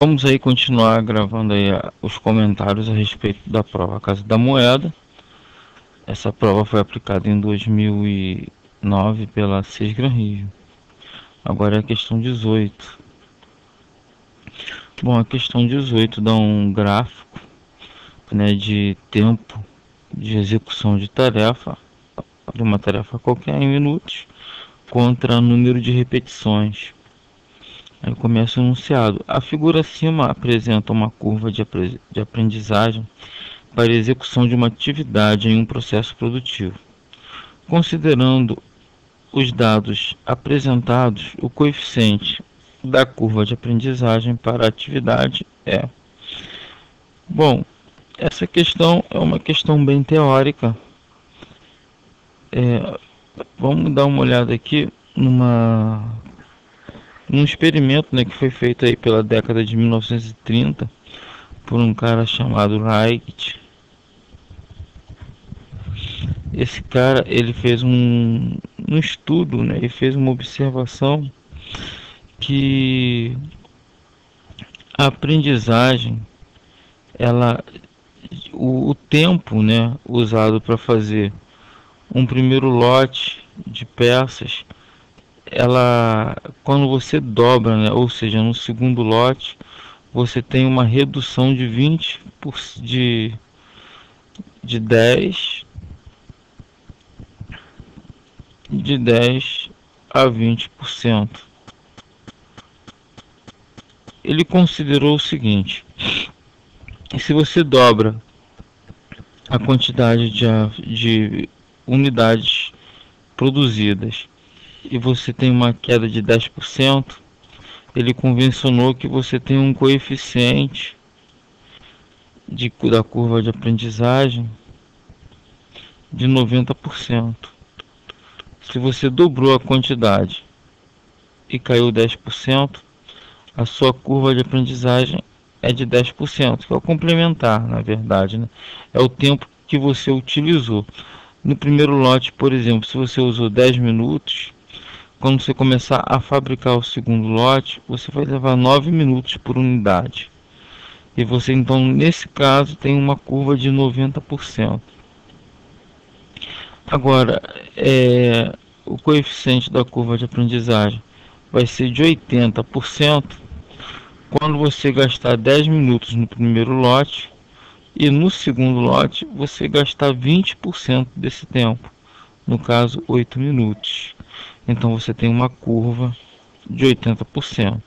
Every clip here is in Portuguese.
Vamos aí continuar gravando aí os comentários a respeito da prova Casa da Moeda. Essa prova foi aplicada em 2009 pela Sesgran Rio. Agora é a questão 18. Bom, a questão 18 dá um gráfico, né, de tempo de execução de tarefa, de uma tarefa qualquer em minutos, contra número de repetições. Aí começa o enunciado. A figura acima apresenta uma curva de aprendizagem para a execução de uma atividade em um processo produtivo. Considerando os dados apresentados, o coeficiente da curva de aprendizagem para a atividade é... Bom, essa questão é uma questão bem teórica. Vamos dar uma olhada aqui num experimento, né, que foi feito aí pela década de 1930 por um cara chamado Wright. Esse cara, ele fez um estudo, né, e fez uma observação que a aprendizagem, ela, o tempo, né, usado para fazer um primeiro lote de peças, ela, quando você dobra, né, ou seja, no segundo lote, você tem uma redução de 20 de 10 a 20%. Ele considerou o seguinte: se você dobra a quantidade de unidades produzidas e você tem uma queda de 10%, ele convencionou que você tem um coeficiente da curva de aprendizagem de 90%. Se você dobrou a quantidade e caiu 10%, a sua curva de aprendizagem é de 10%, que é o complementar, na verdade, né? É o tempo que você utilizou. No primeiro lote, por exemplo, se você usou 10 minutos, quando você começar a fabricar o segundo lote, você vai levar 9 minutos por unidade. E você, então, nesse caso, tem uma curva de 90%. Agora, o coeficiente da curva de aprendizagem vai ser de 80% quando você gastar 10 minutos no primeiro lote e no segundo lote você gastar 20% desse tempo, no caso 8 minutos. Então você tem uma curva de 80%.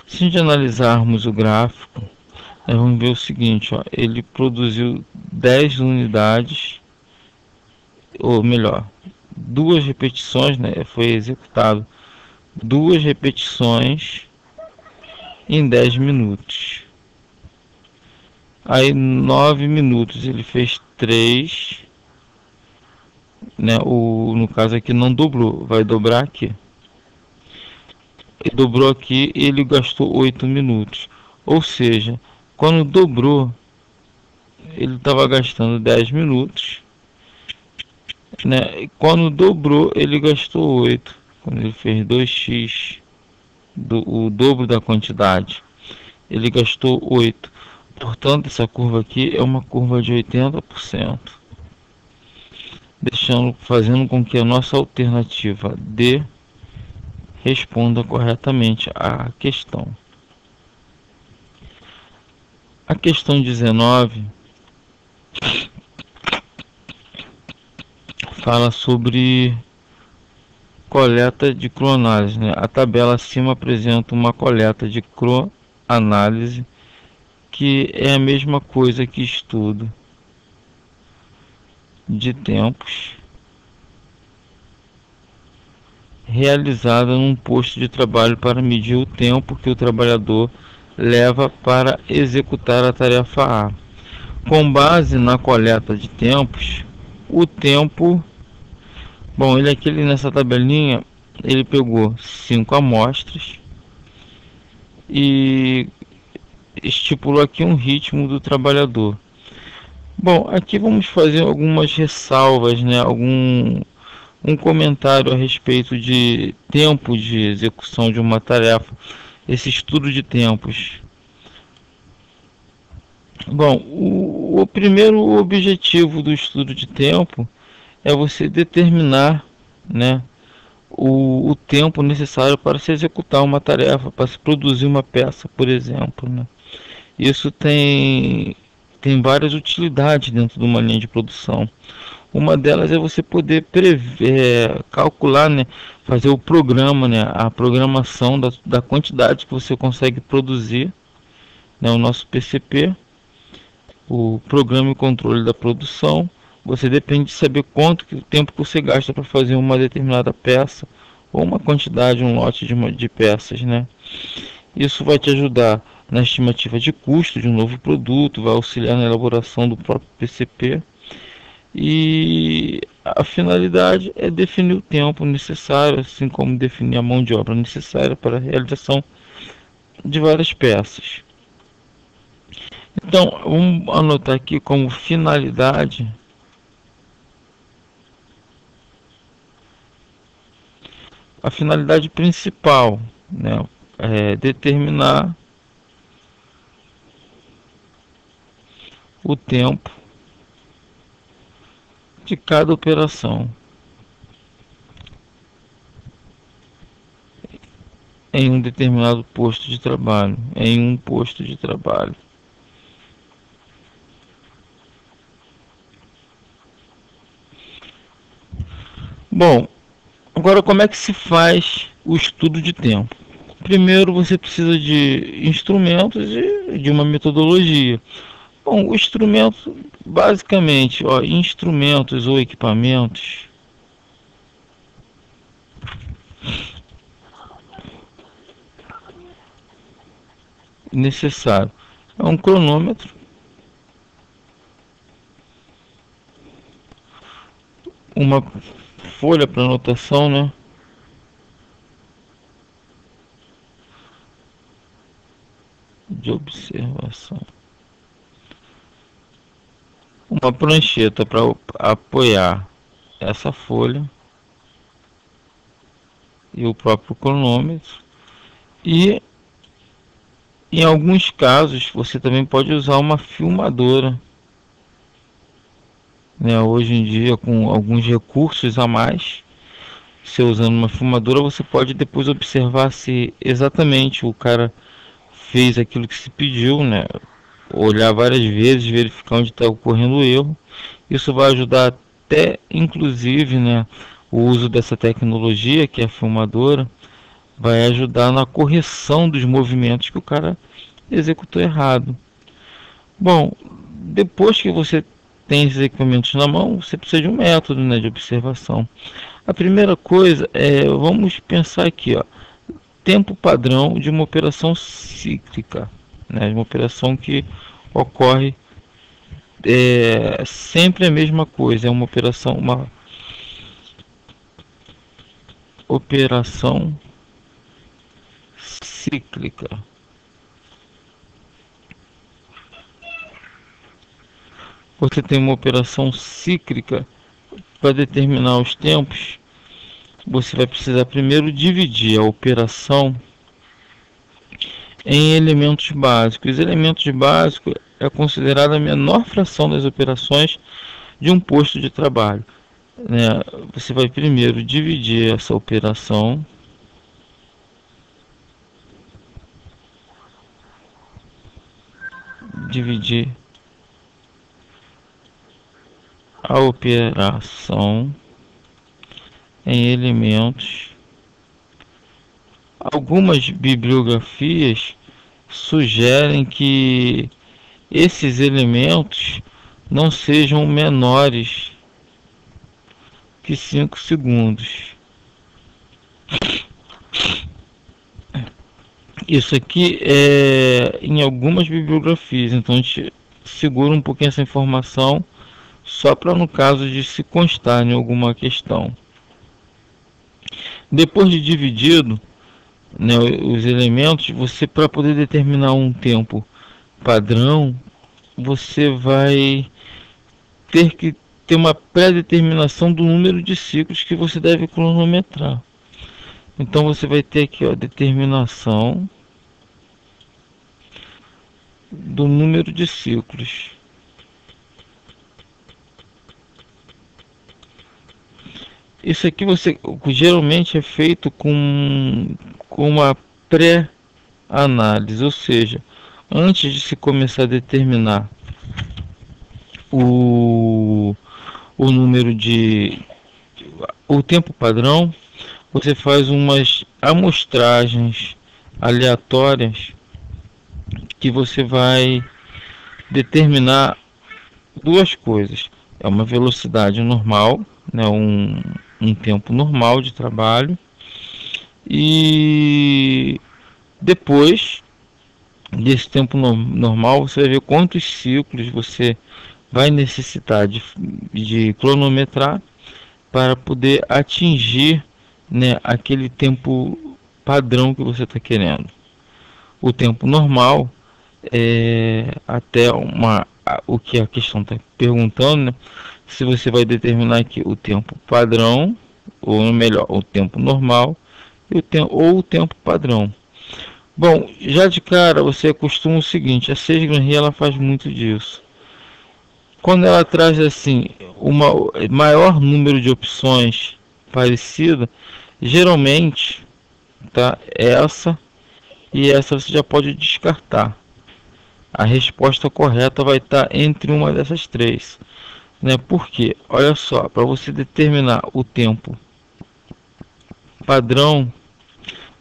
Se a gente analisarmos o gráfico, nós vamos ver o seguinte, ó, ele produziu 10 unidades, ou melhor, duas repetições, né, foi executado duas repetições em 10 minutos. Aí 9 minutos ele fez 3, né? No caso aqui não dobrou, vai dobrar aqui. Ele dobrou aqui e ele gastou 8 minutos. Ou seja, quando dobrou, ele estava gastando 10 minutos, né? E quando dobrou, ele gastou 8. Quando ele fez 2x, o dobro da quantidade, ele gastou 8. Portanto, essa curva aqui é uma curva de 80%, fazendo com que a nossa alternativa D responda corretamente à questão. A questão 19 fala sobre coleta de croanálise, né? A tabela acima apresenta uma coleta de croanálise, que é a mesma coisa que estudo de tempos realizada num posto de trabalho para medir o tempo que o trabalhador leva para executar a tarefa A. Com base na coleta de tempos, o tempo... Bom, ele aqui nessa tabelinha, ele pegou 5 amostras e estipulou aqui um ritmo do trabalhador. Bom, aqui vamos fazer algumas ressalvas, né? Um comentário a respeito de tempo de execução de uma tarefa esse estudo de tempos? Bom, o primeiro objetivo do estudo de tempo é você determinar, né, o tempo necessário para se executar uma tarefa, para se produzir uma peça, por exemplo, né? Isso tem várias utilidades dentro de uma linha de produção. Uma delas é você poder prever, calcular, né, fazer o programa, né, a programação da quantidade que você consegue produzir, né, o nosso PCP, o programa e controle da produção. Você depende de saber o tempo que você gasta para fazer uma determinada peça ou uma quantidade, um lote de peças, né? Isso vai te ajudar na estimativa de custo de um novo produto, vai auxiliar na elaboração do próprio PCP. E a finalidade é definir o tempo necessário, assim como definir a mão de obra necessária para a realização de várias peças. Então, vamos anotar aqui como finalidade a finalidade principal, né, é determinar o tempo de cada operação em um determinado posto de trabalho, em um posto de trabalho. Bom, agora como é que se faz o estudo de tempo? Primeiro você precisa de instrumentos e de uma metodologia. Bom, o instrumento, basicamente, ó, instrumentos ou equipamentos necessário é um cronômetro, uma folha para anotação, né? De observação, uma prancheta para apoiar essa folha e o próprio cronômetro, e em alguns casos você também pode usar uma filmadora, né? Hoje em dia, com alguns recursos a mais, você usando uma filmadora, você pode depois observar se exatamente o cara fez aquilo que se pediu, né? Olhar várias vezes, verificar onde está ocorrendo o erro. Isso vai ajudar até, inclusive, né, o uso dessa tecnologia, que é a filmadora, vai ajudar na correção dos movimentos que o cara executou errado. Bom, depois que você tem esses equipamentos na mão, você precisa de um método, né, de observação. A primeira coisa é, vamos pensar aqui, ó, tempo padrão de uma operação cíclica, né, uma operação que ocorre sempre a mesma coisa, é uma operação cíclica. Você tem uma operação cíclica, para determinar os tempos, você vai precisar primeiro dividir a operação em elementos básicos. Os elementos básicos é considerada a menor fração das operações de um posto de trabalho, né? Você vai primeiro dividir essa operação dividir a operação em elementos. Algumas bibliografias sugerem que esses elementos não sejam menores que 5 segundos. Isso aqui é em algumas bibliografias, então a gente segura um pouquinho essa informação só para no caso de se constar em alguma questão. Depois de dividido, né, os elementos, você, para poder determinar um tempo padrão, você vai ter que ter uma pré-determinação do número de ciclos que você deve cronometrar. Então você vai ter aqui, ó, determinação do número de ciclos. Isso aqui você geralmente é feito com uma pré-análise, ou seja, antes de se começar a determinar o, o número de o tempo padrão, você faz umas amostragens aleatórias que você vai determinar duas coisas. É uma velocidade normal, né, um tempo normal de trabalho, e depois desse tempo normal você vai ver quantos ciclos você vai necessitar de cronometrar para poder atingir, né, aquele tempo padrão que você está querendo. O tempo normal é até o que a questão está perguntando, né? Se você vai determinar aqui o tempo padrão, ou melhor, o tempo normal ou o tempo padrão. Bom, já de cara você acostuma o seguinte, a SageMaker ela faz muito disso. Quando ela traz assim uma maior número de opções parecidas, geralmente, tá, essa e essa você já pode descartar. A resposta correta vai estar entre uma dessas três, né? Porque, olha só, para você determinar o tempo padrão,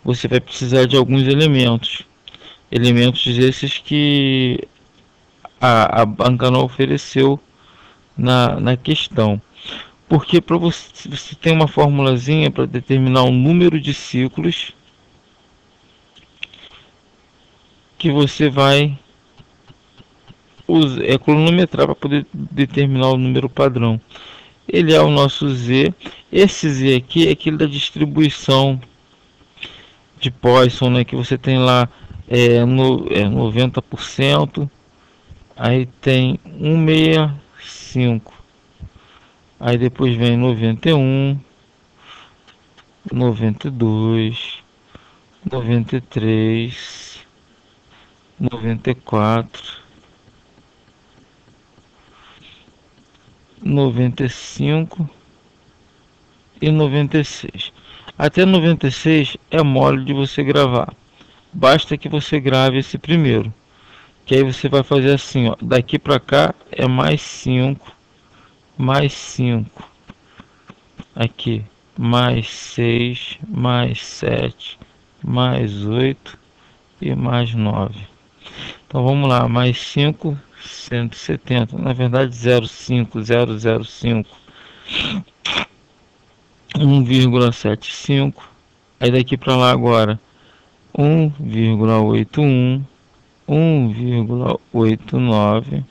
você vai precisar de alguns elementos esses que a banca não ofereceu na questão. Porque para você tem uma formulazinha para determinar o número de ciclos que você vai cronometrar para poder determinar o número padrão. Ele é o nosso Z. Esse Z aqui é aquele da distribuição de Poisson, né, que você tem lá 90%, aí tem 165, aí depois vem 91, 92, 93, 94, 95 e 96. Até 96 é mole de você gravar. Basta que você grave esse primeiro. Que aí você vai fazer assim, ó, daqui para cá é mais 5, mais 5. Aqui, mais 6, mais 7, mais 8 e mais 9. Então vamos lá, mais 5, 170. Na verdade, 0,5, 005. 1,75. Aí daqui para lá agora 1,81, 1,89,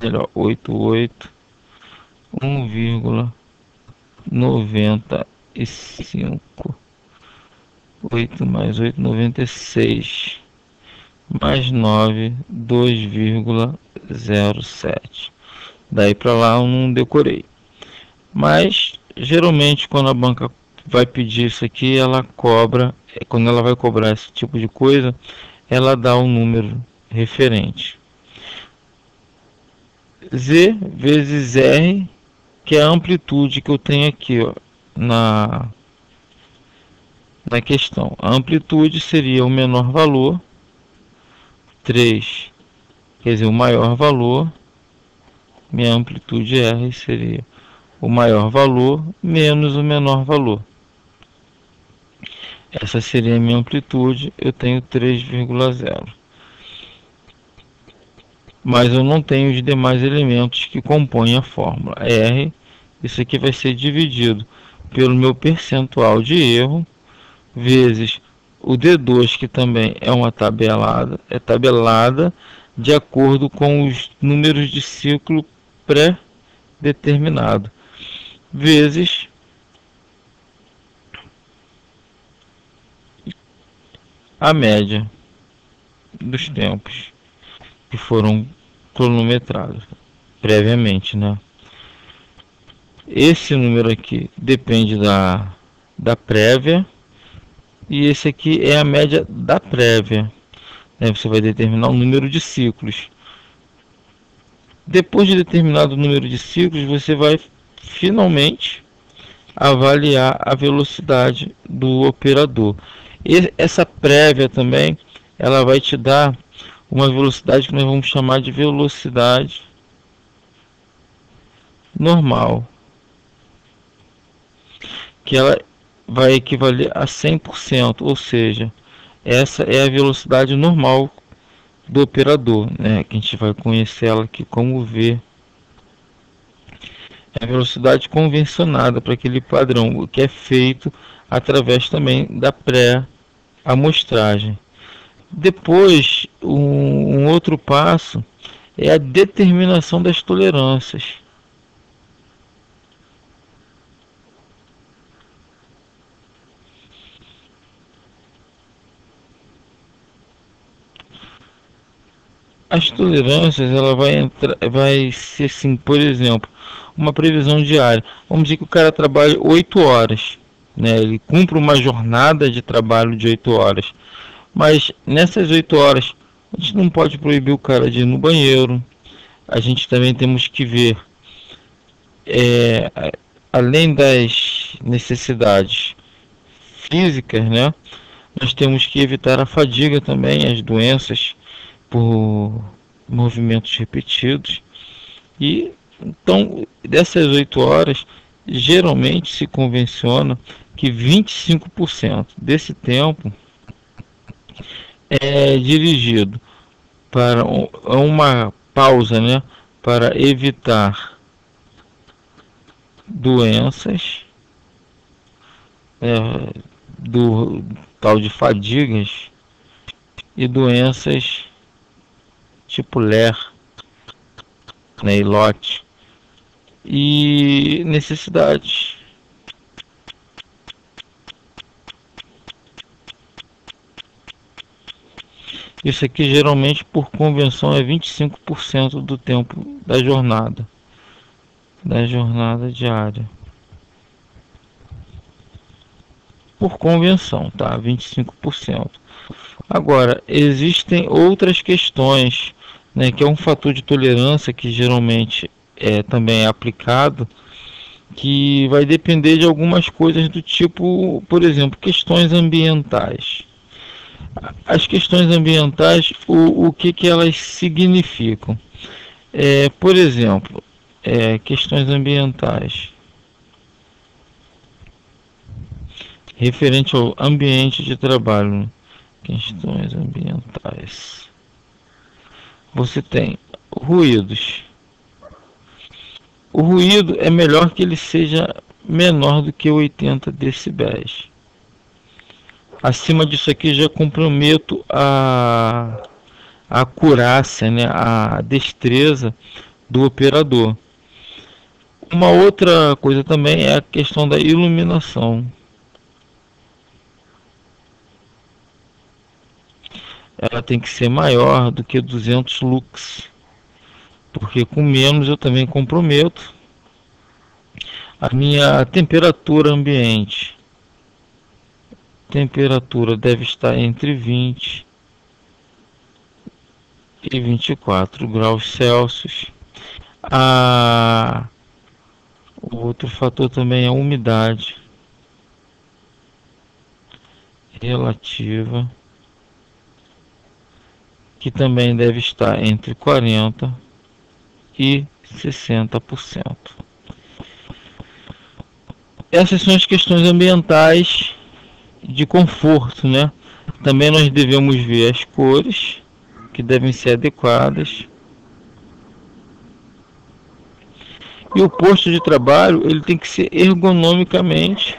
melhor 88, 1,95, 8 mais 8, 96, mais 9, 2,07. Daí para lá eu não decorei. Mas geralmente quando a banca vai pedir isso aqui, ela cobra, quando ela vai cobrar esse tipo de coisa, ela dá um número referente. Z vezes R, que é a amplitude que eu tenho aqui, ó, na questão. A amplitude seria o menor valor, 3, quer dizer, o maior valor, minha amplitude R seria o maior valor menos o menor valor. Essa seria a minha amplitude, eu tenho 3,0. Mas eu não tenho os demais elementos que compõem a fórmula. R, isso aqui vai ser dividido pelo meu percentual de erro, vezes o D2, que também é uma tabelada, de acordo com os números de ciclo pré-determinado, vezes a média dos tempos que foram cronometrados previamente, né? Esse número aqui depende da prévia, e esse aqui é a média da prévia. né? Você vai determinar o número de ciclos. Depois de determinado número de ciclos, você vai finalmente avaliar a velocidade do operador. E essa prévia também, ela vai te dar uma velocidade que nós vamos chamar de velocidade normal, que ela vai equivaler a 100%, ou seja, essa é a velocidade normal do operador, né, que a gente vai conhecer ela aqui como V. É a velocidade convencionada para aquele padrão, o que é feito através também da pré-amostragem. Depois, um outro passo é a determinação das tolerâncias. As tolerâncias, ela vai ser assim, por exemplo, uma previsão diária. Vamos dizer que o cara trabalha 8 horas, né? Ele cumpre uma jornada de trabalho de 8 horas. Mas nessas 8 horas, a gente não pode proibir o cara de ir no banheiro. A gente também temos que ver, é, além das necessidades físicas, né? Nós temos que evitar a fadiga também, as doenças por movimentos repetidos. E então, dessas 8 horas, geralmente se convenciona que 25% desse tempo é dirigido para uma pausa, né, para evitar doenças, do tal de fadigas e doenças tipo LER, né, e LOT, e necessidades. Isso aqui geralmente por convenção é 25% do tempo da jornada diária. Por convenção, tá? 25%. Agora, existem outras questões, né, que é um fator de tolerância que geralmente também é aplicado, que vai depender de algumas coisas do tipo, por exemplo, questões ambientais. As questões ambientais, o que elas significam? Por exemplo, questões ambientais referente ao ambiente de trabalho. Questões ambientais. Você tem ruídos. O ruído é melhor que ele seja menor do que 80 decibéis. Acima disso aqui já comprometo a acurácia, né, a destreza do operador. Uma outra coisa também é a questão da iluminação. Ela tem que ser maior do que 200 lux, porque com menos eu também comprometo a minha temperatura ambiente. Temperatura deve estar entre 20 e 24 graus Celsius. O outro fator também é a umidade relativa, que também deve estar entre 40 e 60%. Essas são as questões ambientais de conforto, né? Também nós devemos ver as cores, que devem ser adequadas. E o posto de trabalho, ele tem que ser ergonomicamente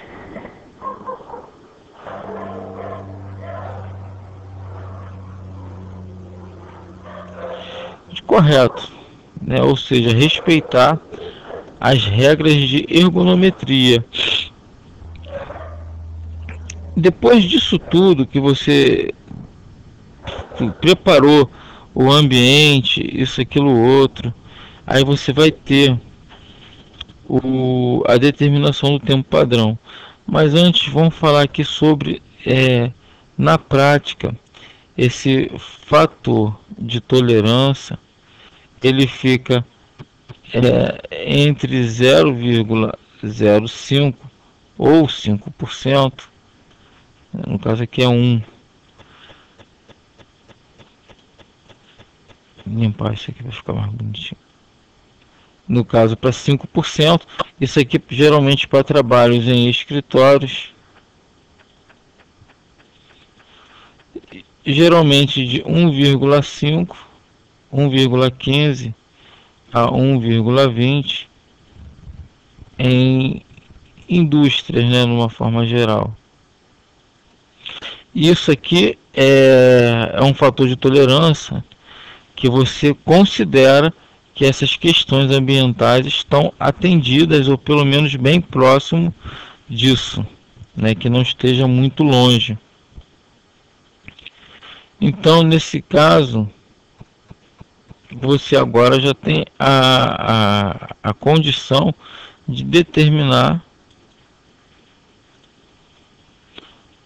correto, né? Ou seja, respeitar as regras de ergonometria. Depois disso tudo que você preparou o ambiente, isso, aquilo, outro, aí você vai ter a determinação do tempo padrão. Mas antes vamos falar aqui sobre, na prática, esse fator de tolerância ele fica entre 0,05 ou 5%, no caso aqui é 1. Vou limpar isso aqui para ficar mais bonitinho. No caso para 5%, isso aqui geralmente para trabalhos em escritórios, geralmente de 1,5, 1,15 a 1,20 em indústrias, né, numa forma geral. Isso aqui é um fator de tolerância que você considera que essas questões ambientais estão atendidas, ou pelo menos bem próximo disso, né, que não esteja muito longe. Então, nesse caso, você agora já tem a condição de determinar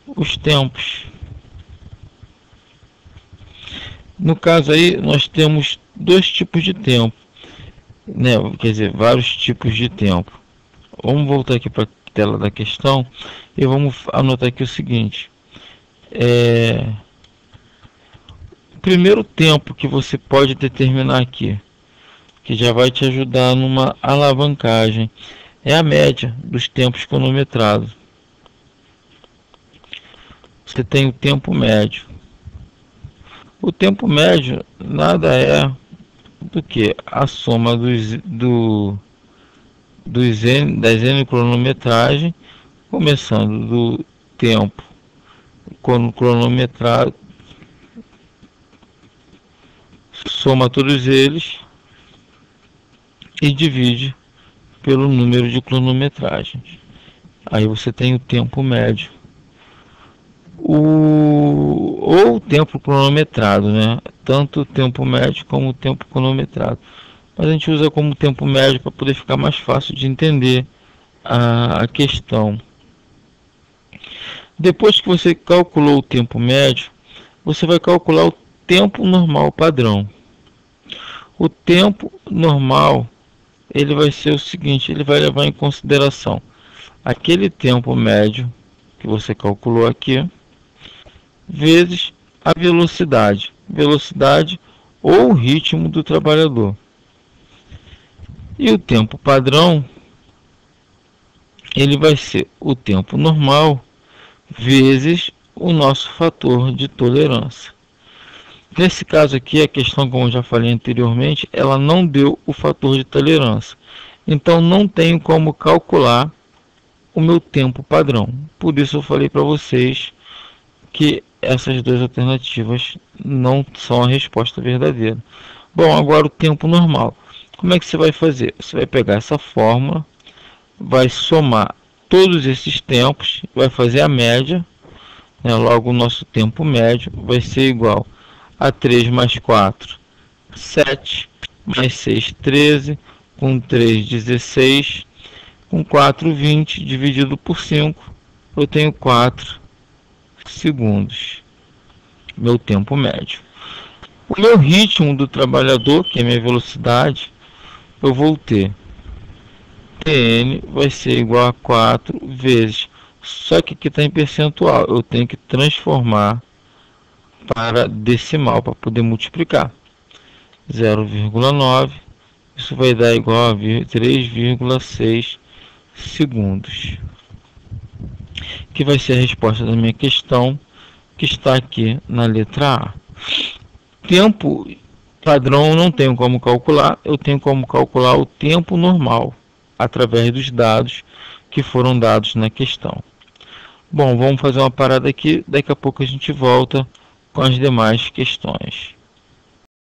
os tempos. No caso aí, nós temos dois tipos de tempo, né? Quer dizer, vários tipos de tempo. Vamos voltar aqui para a tela da questão e vamos anotar aqui o seguinte. O primeiro tempo que você pode determinar aqui, que já vai te ajudar numa alavancagem, é a média dos tempos cronometrados. Você tem o tempo médio. O tempo médio nada é do que a soma das N cronometragem, começando do tempo cronometrado, soma todos eles e divide pelo número de cronometragens. Aí você tem o tempo médio. Ou o tempo cronometrado, né? Tanto o tempo médio como o tempo cronometrado. Mas a gente usa como tempo médio para poder ficar mais fácil de entender a questão. Depois que você calculou o tempo médio, você vai calcular o tempo normal padrão. O tempo normal, ele vai ser o seguinte, ele vai levar em consideração aquele tempo médio que você calculou aqui, vezes a velocidade ou o ritmo do trabalhador. E o tempo padrão, ele vai ser o tempo normal vezes o nosso fator de tolerância. Nesse caso aqui, a questão, como eu já falei anteriormente, ela não deu o fator de tolerância. Então, não tenho como calcular o meu tempo padrão. Por isso, eu falei para vocês que essas duas alternativas não são a resposta verdadeira. Bom, agora o tempo normal. Como é que você vai fazer? Você vai pegar essa fórmula, vai somar todos esses tempos, vai fazer a média, né? Logo o nosso tempo médio vai ser igual a 3 mais 4, 7, mais 6, 13, com 3, 16, com 4, 20, dividido por 5, eu tenho 4 segundos, meu tempo médio. O meu ritmo do trabalhador, que é minha velocidade, eu vou ter Tn vai ser igual a 4 vezes, só que aqui está em percentual, eu tenho que transformar para decimal para poder multiplicar. 0,9, isso vai dar igual a 3,6 segundos, que vai ser a resposta da minha questão, que está aqui na letra A. Tempo padrão não tenho como calcular, eu tenho como calcular o tempo normal, através dos dados que foram dados na questão. Bom, vamos fazer uma parada aqui, daqui a pouco a gente volta com as demais questões.